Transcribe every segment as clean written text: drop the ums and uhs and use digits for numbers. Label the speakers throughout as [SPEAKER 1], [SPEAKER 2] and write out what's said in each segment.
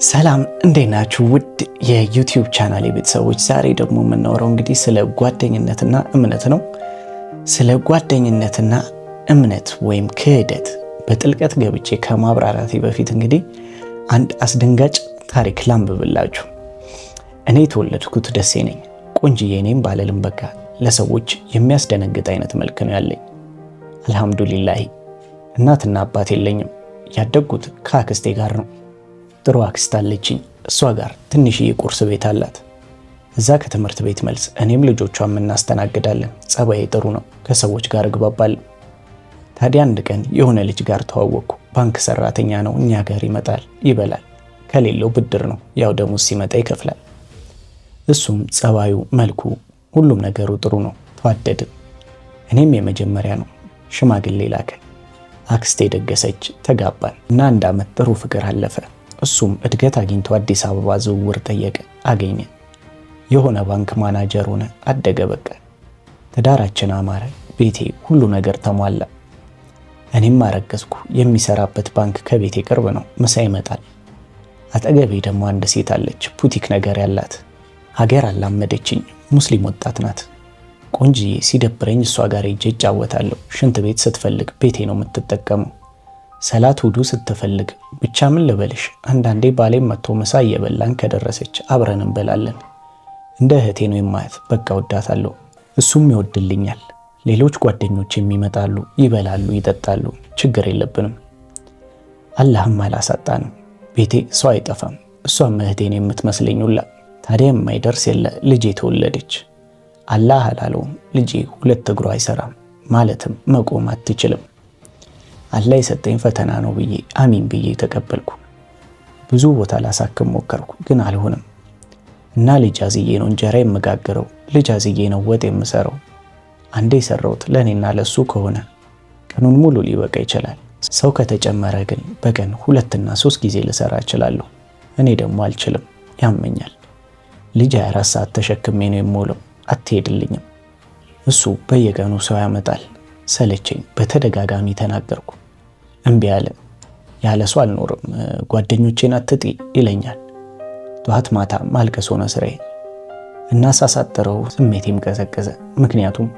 [SPEAKER 1] ሰላም እንዴት ናችሁ? ውድ የዩቲዩብ ቻናል ቤተሰቦች፣ ዛሬ ደግሞ የምናወራው እንግዲህ ስለ ጓደኝነትና እምነት ነው። ስለ ጓደኝነትና እምነት ወይም ክህደት በጥልቀት ገብቼ ከማብራራቴ በፊት እንግዲህ አንድ አስደንጋጭ ታሪክ ላንብብላችሁ። እኔ የተወለድኩት ደሴ ነኝ። ቆንጅዬ ነኝ ባለልም በቃ ለሰዎች የሚያስደነግጥ አይነት መልክ ነው ያለኝ። አልሐምዱሊላህ። እናትና አባት የለኝም። ያደግኩት ከአክስቴ ጋር ነው። ጥሩ አክስት አለችኝ። እሷ ጋር ትንሽዬ ቁርስ ቤት አላት። እዛ ከትምህርት ቤት መልስ እኔም ልጆቿም እናስተናግዳለን። ጸባዬ ጥሩ ነው። ከሰዎች ጋር እግባባለሁ። ታዲያ አንድ ቀን የሆነ ልጅ ጋር ተዋወቅኩ። ባንክ ሰራተኛ ነው። እኛ ጋር ይመጣል፣ ይበላል። ከሌለው ብድር ነው። ያው ደሞዝ ሲመጣ ይከፍላል። እሱም ጸባዩ፣ መልኩ፣ ሁሉም ነገሩ ጥሩ ነው። ተዋደድን። እኔም የመጀመሪያ ነው። ሽማግሌ ላከ። አክስቴ ደገሰች። ተጋባን እና አንድ ዓመት ጥሩ ፍቅር አለፈ። እሱም እድገት አግኝቶ አዲስ አበባ ዝውውር ጠየቀ። አገኘ። የሆነ ባንክ ማናጀር ሆነ። አደገ። በቃ ትዳራችን አማረ። ቤቴ ሁሉ ነገር ተሟላ። እኔም አረገዝኩ። የሚሰራበት ባንክ ከቤቴ ቅርብ ነው። ምሳ ይመጣል። አጠገቤ ደግሞ አንድ ሴት አለች፣ ቡቲክ ነገር ያላት። ሀገር አላመደችኝ። ሙስሊም ወጣት ናት። ቆንጅዬ። ሲደብረኝ እሷ ጋር ሄጄ እጫወታለሁ። ሽንት ቤት ስትፈልግ ቤቴ ነው የምትጠቀመው። ሰላት ውዱ ስትፈልግ። ብቻ ምን ልበልሽ፣ አንዳንዴ ባሌም መጥቶ ምሳ እየበላን ከደረሰች አብረን እንበላለን። እንደ እህቴ ነው የማያት። በቃ ወዳታለሁ። እሱም ይወድልኛል። ሌሎች ጓደኞች የሚመጣሉ፣ ይበላሉ፣ ይጠጣሉ። ችግር የለብንም። አላህም አላሳጣንም። ቤቴ ሰው አይጠፋም። እሷም እህቴን የምትመስለኝ ሁላ። ታዲያ የማይደርስ የለ። ልጄ ተወለደች። አላህ አላለውም። ልጄ ሁለት እግሯ አይሰራም፣ ማለትም መቆም አትችልም። አላህ የሰጠኝ ፈተና ነው ብዬ አሚን ብዬ ተቀበልኩ። ብዙ ቦታ ላሳክም ሞከርኩ፣ ግን አልሆነም። እና ልጅ አዝዬ ነው እንጀራ የምጋግረው፣ ልጅ አዝዬ ነው ወጥ የምሰራው። አንዴ የሰራሁት ለእኔና ለሱ ከሆነ ቀኑን ሙሉ ሊበቃ ይችላል። ሰው ከተጨመረ ግን በቀን 2 እና 3 ጊዜ ልሰራ እችላለሁ። እኔ ደግሞ አልችልም፣ ያመኛል። ልጅ 24 ሰዓት ተሸክሜ ነው የምውለው። አትሄድልኝም። እሱ በየቀኑ ሰው ያመጣል። ሰለቸኝ። በተደጋጋሚ ተናገርኩ። እምቢ አለ። ያለ ሰው አልኖርም፣ ጓደኞቼን አትጢ ይለኛል። ጠዋት ማታ ማልቀስ ሆነ ስራዬ። እና ሳሳጥረው ስሜቴም ቀዘቀዘ። ምክንያቱም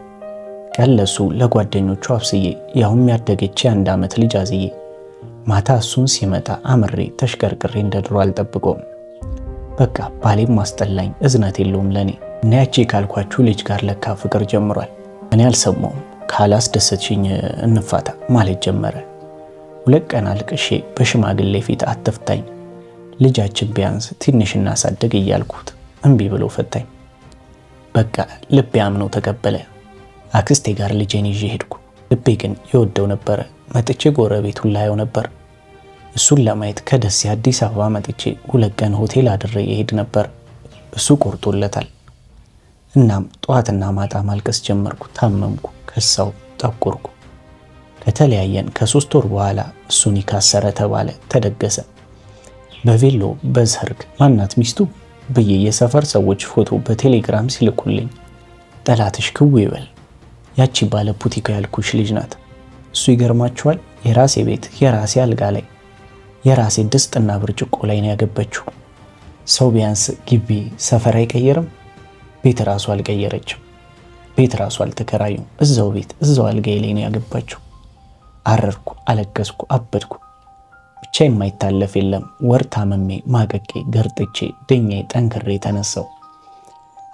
[SPEAKER 1] ቀን ለሱ ለጓደኞቹ አብስዬ፣ ያውም ያደገች የ1 ዓመት ልጅ አዝዬ፣ ማታ እሱን ሲመጣ አምሬ ተሽከርክሬ እንደ ድሮ አልጠብቀውም። በቃ ባሌም ማስጠላኝ። እዝነት የለውም ለኔ። እና ያቺ ካልኳችሁ ልጅ ጋር ለካ ፍቅር ጀምሯል። እኔ አልሰማውም። ካላስደሰትሽኝ እንፋታ ማለት ጀመረ። 2 ቀን አልቅሼ በሽማግሌ ፊት አትፍታኝ፣ ልጃችን ቢያንስ ትንሽ እናሳድግ እያልኩት እምቢ ብሎ ፈታኝ። በቃ ልቤ አምኖ ተቀበለ። አክስቴ ጋር ልጄን ይዤ ሄድኩ። ልቤ ግን ይወደው ነበረ። መጥቼ ጎረቤቱን ላየው ነበር። እሱን ለማየት ከደሴ አዲስ አበባ መጥቼ 2 ቀን ሆቴል አድሬ ይሄድ ነበር። እሱ ቆርጦለታል። እናም ጠዋትና ማታ ማልቀስ ጀመርኩ። ታመምኩ፣ ከሳው፣ ጠቆርኩ። ከተለያየን ከ3 ወር በኋላ እሱን ይካሰረ ተባለ፣ ተደገሰ። በቬሎ በሰርግ ማናት ሚስቱ ብዬ የሰፈር ሰዎች ፎቶ በቴሌግራም ሲልኩልኝ ጠላትሽ ክው ይበል። ያቺ ባለ ቡቲክ ያልኩሽ ልጅ ናት። እሱ ይገርማችኋል፣ የራሴ ቤት፣ የራሴ አልጋ ላይ፣ የራሴ ድስትና ብርጭቆ ላይ ነው ያገባችው። ሰው ቢያንስ ግቢ ሰፈር አይቀየርም። ቤት ራሱ አልቀየረችም። ቤት ራሱ አልተከራዩም። እዛው ቤት እዛው አልጋዬ ላይ ነው ያገባችው። አረርኩ፣ አለቀስኩ፣ አበድኩ። ብቻ የማይታለፍ የለም። ወር ታመሜ ማቀቄ ገርጥቼ ድኜ ጠንክሬ ተነሳው።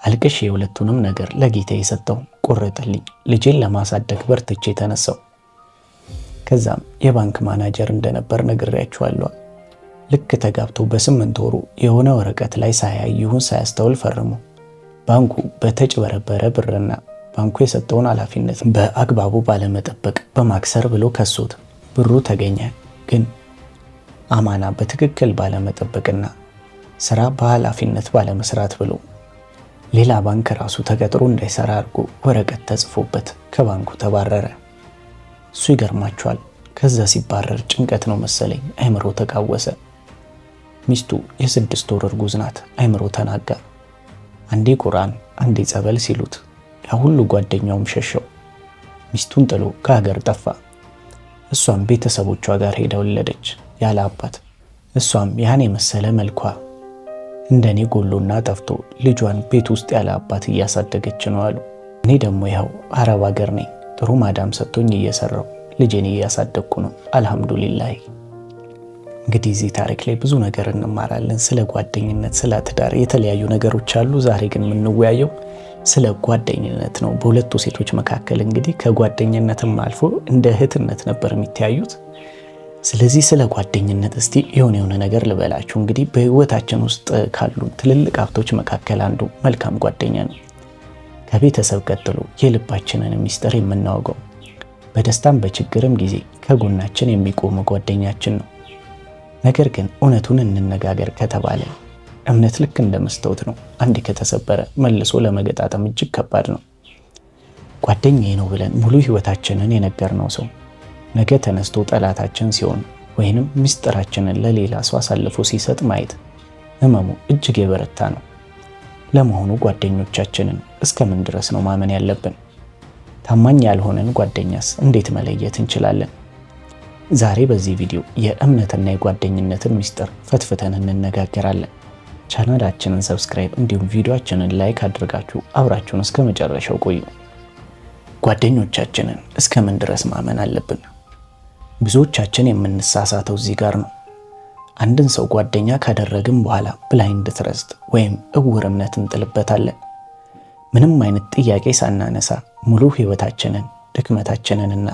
[SPEAKER 1] አልቅሼ የሁለቱንም ነገር ለጌታ የሰጠው ቆረጠልኝ። ልጄን ለማሳደግ በርትቼ ተነሳው። ከዛም የባንክ ማናጀር እንደነበር ነግሬያችኋለሁ። ልክ ተጋብቶ በ8 ወሩ የሆነ ወረቀት ላይ ሳያይ ይሁን ሳያስተውል ፈርሞ ባንኩ በተጭበረበረ ብርና ባንኩ የሰጠውን ኃላፊነት በአግባቡ ባለመጠበቅ በማክሰር ብሎ ከሶት ብሩ ተገኘ። ግን አማና በትክክል ባለመጠበቅና ስራ በኃላፊነት ባለመስራት ብሎ ሌላ ባንክ ራሱ ተቀጥሮ እንዳይሰራ አድርጎ ወረቀት ተጽፎበት ከባንኩ ተባረረ። እሱ ይገርማችኋል፣ ከዛ ሲባረር ጭንቀት ነው መሰለኝ አይምሮ ተቃወሰ። ሚስቱ የ6 ወር እርጉዝ ናት። አይምሮ ተናጋ። አንዴ ቁርአን አንዴ ጸበል ሲሉት ያ ሁሉ ጓደኛውም ሸሸው። ሚስቱን ጥሎ ከሀገር ጠፋ። እሷም ቤተሰቦቿ ጋር ሄዳ ወለደች ያለ አባት። እሷም ያን የመሰለ መልኳ እንደኔ ጎሎና ጠፍቶ ልጇን ቤት ውስጥ ያለ አባት እያሳደገች ነው አሉ። እኔ ደግሞ ይኸው አረብ ሀገር ነኝ፣ ጥሩ ማዳም ሰጥቶኝ እየሰራው ልጄን እያሳደግኩ ነው አልሐምዱሊላህ። እንግዲህ እዚህ ታሪክ ላይ ብዙ ነገር እንማራለን። ስለ ጓደኝነት፣ ስለ ትዳር የተለያዩ ነገሮች አሉ። ዛሬ ግን የምንወያየው ስለ ጓደኝነት ነው። በሁለቱ ሴቶች መካከል እንግዲህ ከጓደኝነትም አልፎ እንደ እህትነት ነበር የሚተያዩት። ስለዚህ ስለ ጓደኝነት እስቲ የሆነ ነገር ልበላችሁ። እንግዲህ በህይወታችን ውስጥ ካሉ ትልልቅ ሀብቶች መካከል አንዱ መልካም ጓደኛ ነው። ከቤተሰብ ቀጥሎ የልባችንን ሚስጥር የምናወገው፣ በደስታም በችግርም ጊዜ ከጎናችን የሚቆም ጓደኛችን ነው። ነገር ግን እውነቱን እንነጋገር ከተባለ እምነት ልክ እንደ መስታወት ነው። አንዴ ከተሰበረ መልሶ ለመገጣጠም እጅግ ከባድ ነው። ጓደኛዬ ነው ብለን ሙሉ ህይወታችንን የነገርነው ሰው ነገ ተነስቶ ጠላታችን ሲሆን ወይንም ሚስጥራችንን ለሌላ ሰው አሳልፎ ሲሰጥ ማየት ህመሙ እጅግ የበረታ ነው። ለመሆኑ ጓደኞቻችንን እስከምን ድረስ ነው ማመን ያለብን? ታማኝ ያልሆነን ጓደኛስ እንዴት መለየት እንችላለን? ዛሬ በዚህ ቪዲዮ የእምነትና የጓደኝነትን ሚስጥር ፈትፍተን እንነጋገራለን። ቻናላችንን ሰብስክራይብ እንዲሁም ቪዲዮአችንን ላይክ አድርጋችሁ አብራችሁን እስከ መጨረሻው ቆዩ። ጓደኞቻችንን እስከምን ድረስ ማመን አለብን? ብዙዎቻችን የምንሳሳተው እዚህ ጋር ነው። አንድን ሰው ጓደኛ ካደረግን በኋላ ብላይንድ ትረስት ወይም እውር እምነት እንጥልበታለን። ምንም አይነት ጥያቄ ሳናነሳ ሙሉ ህይወታችንን፣ ድክመታችንንና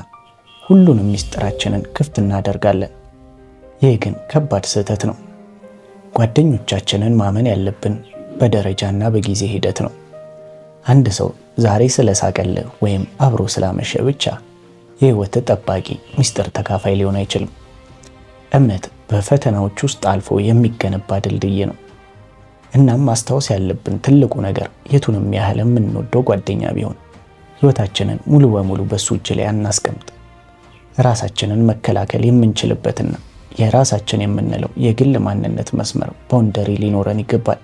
[SPEAKER 1] ሁሉንም ሚስጥራችንን ክፍት እናደርጋለን። ይህ ግን ከባድ ስህተት ነው። ጓደኞቻችንን ማመን ያለብን በደረጃና በጊዜ ሂደት ነው። አንድ ሰው ዛሬ ስለሳቀልህ ወይም አብሮ ስላመሸ ብቻ የህይወት ጠባቂ ሚስጥር ተካፋይ ሊሆን አይችልም። እምነት በፈተናዎች ውስጥ አልፎ የሚገነባ ድልድይ ነው። እናም ማስታወስ ያለብን ትልቁ ነገር የቱንም ያህል የምንወደው ጓደኛ ቢሆን ህይወታችንን ሙሉ በሙሉ በሱ እጅ ላይ አናስቀምጥ። ራሳችንን መከላከል የምንችልበትና የራሳችን የምንለው የግል ማንነት መስመር ባውንደሪ ሊኖረን ይገባል።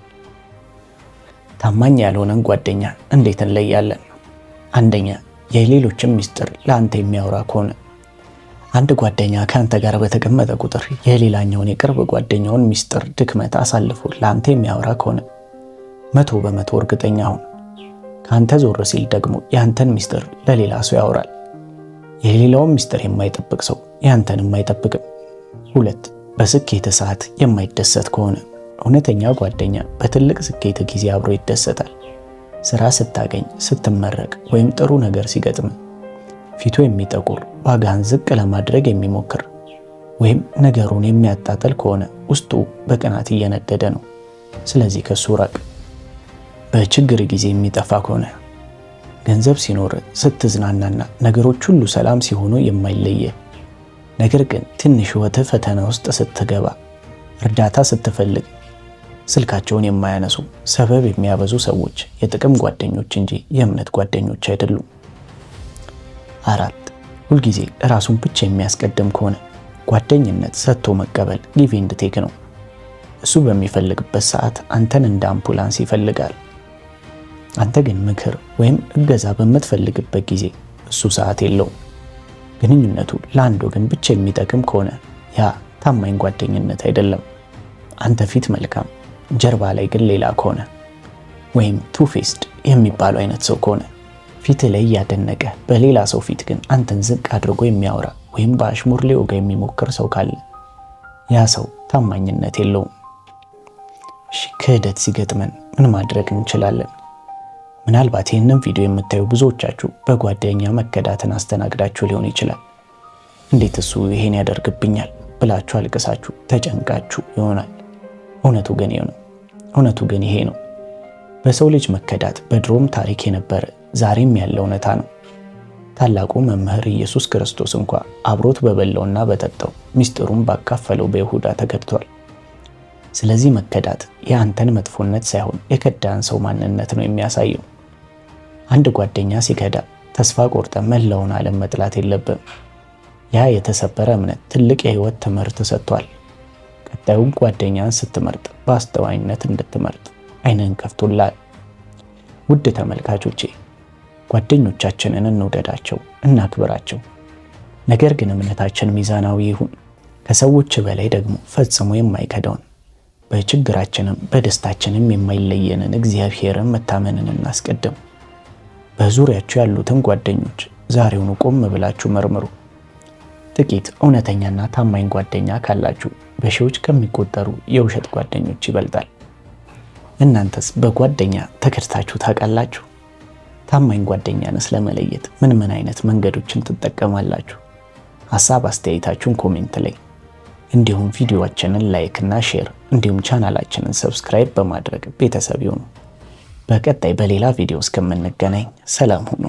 [SPEAKER 1] ታማኝ ያልሆነን ጓደኛ እንዴት እንለያለን? አንደኛ፣ የሌሎችን ሚስጥር ለአንተ የሚያወራ ከሆነ። አንድ ጓደኛ ከአንተ ጋር በተቀመጠ ቁጥር የሌላኛውን የቅርብ ጓደኛውን ሚስጥር፣ ድክመት አሳልፎ ለአንተ የሚያወራ ከሆነ 100% እርግጠኛ ሁን፣ ከአንተ ዞር ሲል ደግሞ የአንተን ሚስጥር ለሌላ ሰው ያወራል። የሌላውን ሚስጥር የማይጠብቅ ሰው ያንተንም አይጠብቅም። 2 በስኬት ሰዓት የማይደሰት ከሆነ እውነተኛ ጓደኛ በትልቅ ስኬት ጊዜ አብሮ ይደሰታል። ስራ ስታገኝ፣ ስትመረቅ ወይም ጥሩ ነገር ሲገጥም ፊቱ የሚጠቁር ዋጋህን ዝቅ ለማድረግ የሚሞክር ወይም ነገሩን የሚያጣጥል ከሆነ ውስጡ በቅናት እየነደደ ነው። ስለዚህ ከሱ ራቅ። በችግር ጊዜ የሚጠፋ ከሆነ ገንዘብ ሲኖር ስትዝናናና ነገሮች ሁሉ ሰላም ሲሆኑ የማይለየ ነገር ግን ትንሽ ህይወትህ ፈተና ውስጥ ስትገባ እርዳታ ስትፈልግ ስልካቸውን የማያነሱ ሰበብ የሚያበዙ ሰዎች የጥቅም ጓደኞች እንጂ የእምነት ጓደኞች አይደሉም። 4 ሁልጊዜ ራሱን ብቻ የሚያስቀድም ከሆነ ጓደኝነት ሰጥቶ መቀበል ጊቭ ኤንድ ቴክ ነው። እሱ በሚፈልግበት ሰዓት አንተን እንደ አምቡላንስ ይፈልጋል። አንተ ግን ምክር ወይም እገዛ በምትፈልግበት ጊዜ እሱ ሰዓት የለውም። ግንኙነቱ ለአንድ ወገን ብቻ የሚጠቅም ከሆነ ያ ታማኝ ጓደኝነት አይደለም። አንተ ፊት መልካም ጀርባ ላይ ግን ሌላ ከሆነ ወይም ቱ ፌስድ የሚባለው አይነት ሰው ከሆነ ፊት ላይ ያደነቀ በሌላ ሰው ፊት ግን አንተን ዝቅ አድርጎ የሚያወራ ወይም በአሽሙር ሊወጋ የሚሞክር ሰው ካለ ያ ሰው ታማኝነት የለውም። ክህደት ሲገጥመን ምን ማድረግ እንችላለን? ምናልባት ይህንን ቪዲዮ የምታዩ ብዙዎቻችሁ በጓደኛ መከዳትን አስተናግዳችሁ ሊሆን ይችላል። እንዴት እሱ ይሄን ያደርግብኛል ብላችሁ አልቅሳችሁ ተጨንቃችሁ ይሆናል። እውነቱ ግን ይሄ ነው። በሰው ልጅ መከዳት በድሮም ታሪክ የነበረ ዛሬም ያለ እውነታ ነው። ታላቁ መምህር ኢየሱስ ክርስቶስ እንኳ አብሮት በበላውና በጠጣው ሚስጥሩን ባካፈለው በይሁዳ ተከድቷል። ስለዚህ መከዳት የአንተን መጥፎነት ሳይሆን የከዳን ሰው ማንነት ነው የሚያሳየው። አንድ ጓደኛ ሲከዳ ተስፋ ቆርጠ መላውን ዓለም መጥላት የለብም። ያ የተሰበረ እምነት ትልቅ የህይወት ትምህርት ሰጥቷል። ቀጣዩን ጓደኛን ስትመርጥ በአስተዋይነት እንድትመርጥ ዓይንህን ከፍቶልሃል። ውድ ተመልካቾቼ ጓደኞቻችንን እንውደዳቸው፣ እናክብራቸው። ነገር ግን እምነታችን ሚዛናዊ ይሁን። ከሰዎች በላይ ደግሞ ፈጽሞ የማይከዳውን በችግራችንም በደስታችንም የማይለየንን እግዚአብሔርን መታመንን እናስቀድም። በዙሪያችሁ ያሉትን ጓደኞች ዛሬውኑ ቆም ብላችሁ መርምሩ። ጥቂት እውነተኛና ታማኝ ጓደኛ ካላችሁ በሺዎች ከሚቆጠሩ የውሸት ጓደኞች ይበልጣል። እናንተስ በጓደኛ ተከድታችሁ ታውቃላችሁ? ታማኝ ጓደኛንስ ለመለየት ምን አይነት መንገዶችን ትጠቀማላችሁ? ሐሳብ አስተያየታችሁን ኮሜንት ላይ እንዲሁም ቪዲዮአችንን ላይክ እና ሼር እንዲሁም ቻናላችንን ሰብስክራይብ በማድረግ ቤተሰብ ይሁኑ። በቀጣይ በሌላ ቪዲዮ እስከምንገናኝ ሰላም ሁኑ።